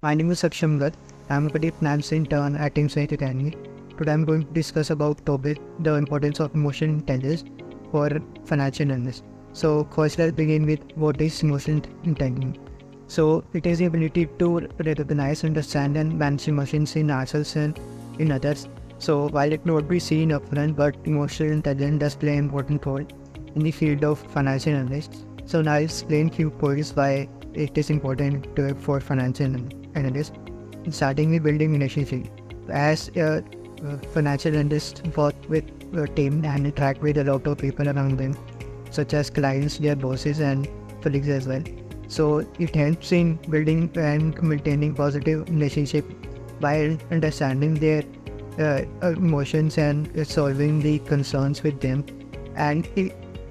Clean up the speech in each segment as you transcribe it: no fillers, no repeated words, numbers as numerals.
My name is Saksham Gat. I'm a credit finance intern at inSAKE Academy. Today I'm going to discuss about topic the importance of emotional intelligence for financial analysts. So first let's begin with what is emotional intelligence. So it is the ability to recognize, understand and manage emotions in ourselves and in others. So while it not be seen upfront, but emotional intelligence does play an important role in the field of financial analysts. So now I'll explain few points why it is important for financial analysts. Starting with building relationship. As a financial analyst work with a team and interact with a lot of people around them, such as clients, their bosses and colleagues as well. So it helps in building and maintaining positive relationship by understanding their emotions and solving the concerns with them. And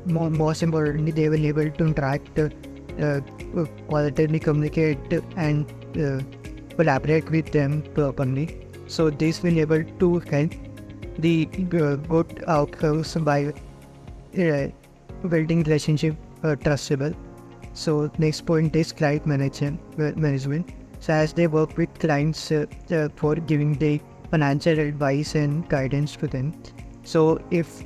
most importantly, they will be able to interact, positively communicate and collaborate with them properly. So this will be able to help the good outcomes by building relationship trustable. So next point is client management. So as they work with clients for giving the financial advice and guidance to them. So if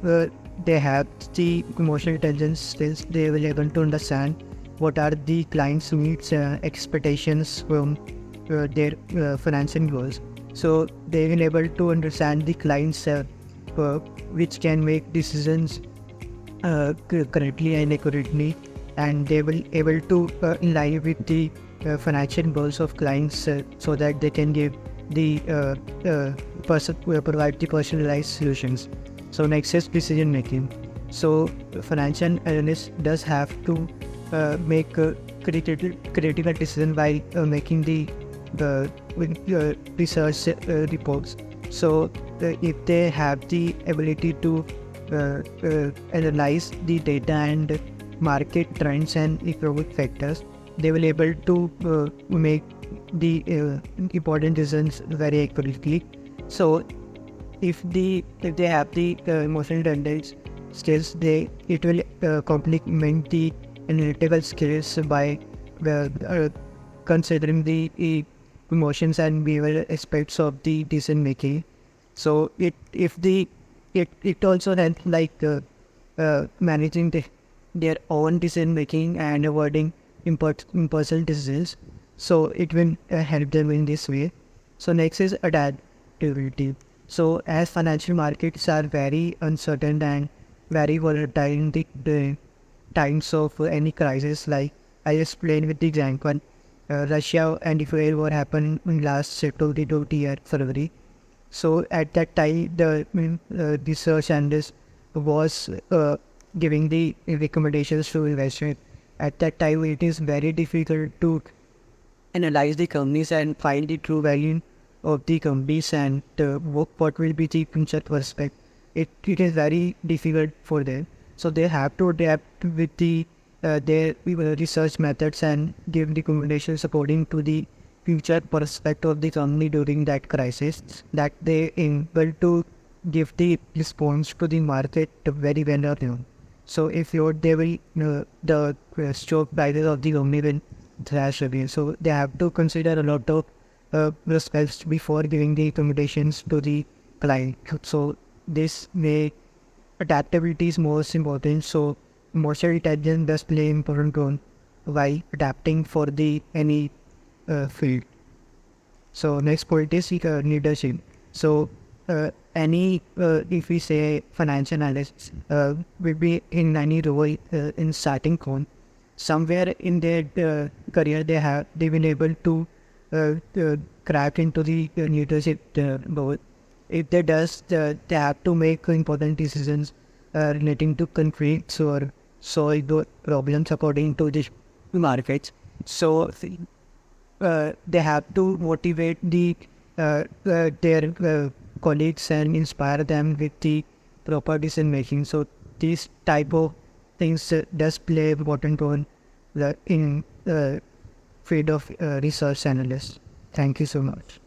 they have the emotional intelligence skills, they will be able to understand what are the client's needs, expectations from their financial goals. So they will be able to understand the clients which can make decisions correctly and accurately, and they will able to align with the financial goals of clients so that they can give the provide the personalized solutions. So next is decision making. So financial analyst does have to make critical decision by making the research reports. So if they have the ability to analyze the data and market trends and economic factors, they will able to make the important decisions very accurately. So if they have the emotional intelligence skills, it will complement the analytical skills by considering the emotions and behavioral aspects of the decision making. So it also helps like managing their own decision making and avoiding impulsive decisions. So it will help them in this way. So next is adaptability. So as financial markets are very uncertain and very volatile in the times of any crisis, like I explained with the example, Russia and Ukraine war happened in last 2020 year February. So at that time, the research analyst was giving the recommendations to investors. At that time, it is very difficult to analyze the companies and find the true value of the companies and what will be the future prospect. It is very difficult for them. So they have to adapt with their research methods and give recommendations according to the future prospect of the company during that crisis, that they able to give the response to the market very well or no. So if they will the stock prices of the company will crash again. So they have to consider a lot of prospects before giving the recommendations to the client. So this may adaptability is most important. So emotional intelligence does play an important role while adapting for the any field. So next point is leadership. So if we say financial analysts will be in any role in starting point, somewhere in their career they've been able to crack into the leadership role. If they does, they have to make important decisions relating to conflicts or solve the problems according to the markets. So they have to motivate their colleagues and inspire them with the proper decision making. So these type of things does play an important role in field of research analyst. Thank you so much.